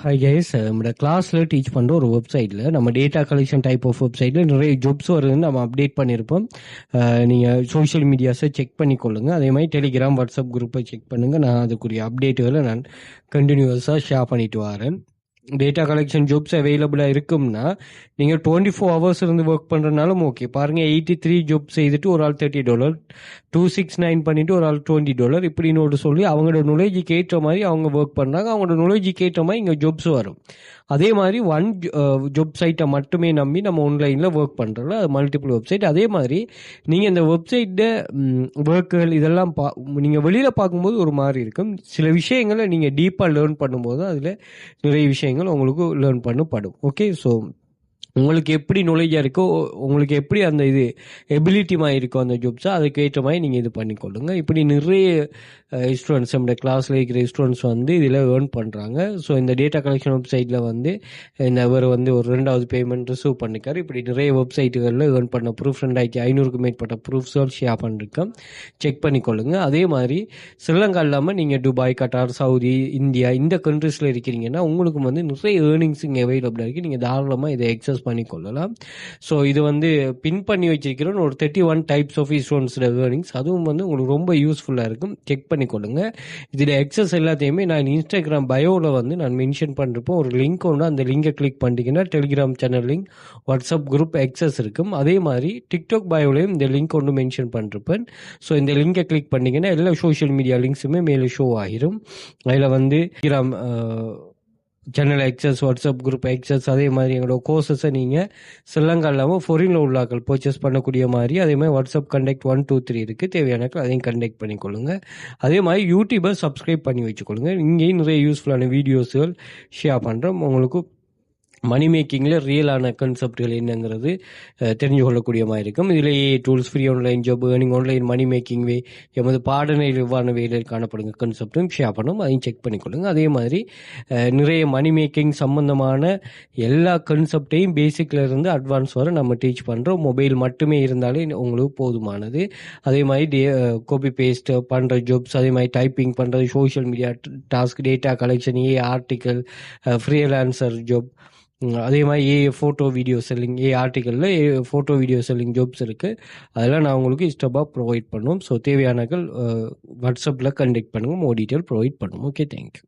Hi guys, நம்மளோட கிளாஸில் teach பண்ணுற ஒரு வெப்சைட்டில் நம்ம டேட்டா கலெக்ஷன் டைப் ஆஃப் வெப்சைட்டில் நிறைய ஜாப்ஸ் வருதுன்னு நம்ம அப்டேட் பண்ணியிருப்போம். நீங்கள் சோஷியல் மீடியாஸை செக் பண்ணிக்கொள்ளுங்க. அதே மாதிரி டெலிகிராம், வாட்ஸ்அப் குரூப்பை செக் பண்ணுங்கள். நான் அதுக்குரிய அப்டேட்டுகளை நான் கண்டினியூஸாக ஷேர் பண்ணிட்டு வரேன். டேட்டா கலெக்ஷன் ஜாப்ஸ் அவைலபிளாக இருக்கும்னா நீங்கள் 24 ஹவர்ஸ் இருந்து ஒர்க் பண்ணுறதுனாலும் ஓகே. பாருங்கள், 83 ஜாப் செய்துட்டு ஒரு ஆள் $30, 269 பண்ணிவிட்டு ஒரு ஆள் $20 இப்படின்னு சொல்லி அவங்களோட நாலேஜுக்கு ஏற்ற மாதிரி அவங்க ஒர்க் பண்ணுறாங்க. அவங்களோட நாலேஜுக்கு ஏற்ற மாதிரி இங்கே ஜாப்ஸ் வரும். அதே மாதிரி ஒன் ஜாப் சைட்டை மட்டுமே நம்பி நம்ம ஆன்லைனில் ஒர்க் பண்ணுறோம்ல, அது மல்டிபிள் வெப்சைட். அதே மாதிரி நீங்கள் இந்த வெப்சைட்டை ஒர்க்குகள் இதெல்லாம் நீங்கள் வெளியில் பார்க்கும்போது ஒரு மாதிரி இருக்கும். சில விஷயங்களை நீங்கள் டீப்பாக லேர்ன் பண்ணும்போது அதில் நிறைய விஷயங்கள் உங்களுக்கு லேர்ன் பண்ணப்படும். ஓகே, ஸோ உங்களுக்கு எப்படி நாலேஜாக இருக்கோ, உங்களுக்கு எப்படி அந்த இது எபிலிட்டிமாக இருக்கோ அந்த ஜாப்ஸை, அதுக்கு ஏற்ற மாதிரி நீங்கள் இது பண்ணிக்கொள்ளுங்க. இப்படி நிறைய ஸ்டூடெண்ட்ஸ் நம்முடைய கிளாஸில் இருக்கிற ஸ்டூடெண்ட்ஸ் இதில் ஏர்ன் பண்ணுறாங்க. ஸோ இந்த டேட்டா கலெக்ஷன் வெப்சைட்டில் இந்த அவர் ஒரு 2வது பேமெண்ட் ரிசீவ் பண்ணிக்கார். இப்படி நிறைய வெப்சைட்டுகளில் ஏர்ன் பண்ண ப்ரூஃப் 2500க்கும் மேற்பட்ட ப்ரூஃப்ஸுகள் ஷேர் பண்ணிருக்கோம். செக் பண்ணிக்கொள்ளுங்க. அதே மாதிரி ஸ்ரீலங்கா இல்லாமல் நீங்கள் துபாய், கட்டார், சவுதி, இந்தியா இந்த கண்ட்ரீஸில் இருக்கிறீங்கன்னா உங்களுக்கு நிறைய ஏர்னிங்ஸ் இங்கே அவைலபிளாக இருக்குது. நீங்கள் தாராளமாக இதை எக்ஸஸ் பண்ணிக்கொள்ளலாம். ஸோ இது பின் பண்ணி வச்சிருக்கிறோம் ஒரு 31 டைப்ஸ் ஆஃப் ஸ்டூடெண்ட்ஸோட ஏர்னிங்ஸ். அதுவும் உங்களுக்கு ரொம்ப யூஸ்ஃபுல்லாக இருக்கும். செக் பண்ணிக்கொள்ளுங்க. இதில் எக்ஸஸ் எல்லாத்தையுமே நான் இன்ஸ்டாகிராம் பயோவில் நான் மென்ஷன் பண்ணிருப்போம். ஒரு லிங்க் ஒன்று, அந்த லிங்கை கிளிக் பண்ணிட்டீங்கன்னா Telegram channel link, WhatsApp group access இருக்கும். அதே மாதிரி டிக்டாக் பயோலையும் இந்த லிங்க் ஒன்று மென்ஷன் பண்ணிருப்பேன். ஸோ இந்த லிங்கை கிளிக் பண்ணிங்கன்னா எல்லா சோஷியல் மீடியா லிங்க்ஸுமே மேலே ஷோ ஆகிரும். அதில் Telegram channel access, WhatsApp group access, அதே மாதிரி எங்களோட கோர்சஸை நீங்கள் ஸ்ரீலங்கா இல்லாமல் ஃபாரினில் உள்ளாக்கள் பர்ச்சேஸ் பண்ணக்கூடிய மாதிரி, அதே மாதிரி வாட்ஸ்அப் கண்டெக்ட் 1 2 3 இருக்குது. தேவையானக்கள் அதையும் கண்டெக்ட் பண்ணிக்கொள்ளுங்க. அதே மாதிரி யூடியூபை சப்ஸ்கிரைப் பண்ணி வச்சுக்கொள்ளுங்க. இங்கேயும் நிறைய யூஸ்ஃபுல்லான வீடியோஸுகள் ஷேர் பண்ணுறோம். உங்களுக்கு மணி மேக்கிங்கில் ரியலான கான்செப்டுகள் என்னங்கிறது தெரிஞ்சு கொள்ளக்கூடிய மாதிரி இருக்கும். இதில் tools, free online job, earning, online money making way, எமது பாடநெறி எவ்வாறு வேலையில் காணப்படுங்க கான்செப்டும் ஷேர் பண்ணும். அதையும் செக் பண்ணிக்கொள்ளுங்க. அதே மாதிரி நிறைய மணி மேக்கிங் சம்பந்தமான எல்லா கான்செப்டையும் பேசிக்கில் இருந்து அட்வான்ஸ் வரை நம்ம டீச் பண்ணுறோம். மொபைல் மட்டுமே இருந்தாலே உங்களுக்கு போதுமானது. அதே மாதிரி காப்பி பேஸ்ட் பண்ணுற ஜாப்ஸ், அதே மாதிரி டைப்பிங் பண்ணுறது, social media task, data collection, article, freelancer job, அதே மாதிரி ஃபோட்டோ வீடியோ செல்லிங், ஆர்டிக்கலில் ஃபோட்டோ வீடியோ செல்லிங் ஜாப்ஸ் இருக்குது. அதெல்லாம் நான் உங்களுக்கு இஷ்டமாக ப்ரொவைட் பண்ணுவோம். ஸோ தேவையானகள் வாட்ஸ்அப்பில் கண்டெக்ட் பண்ணுங்கள். மோர் டீட்டெயில் ப்ரொவைட் பண்ணுவோம். Okay, thank you.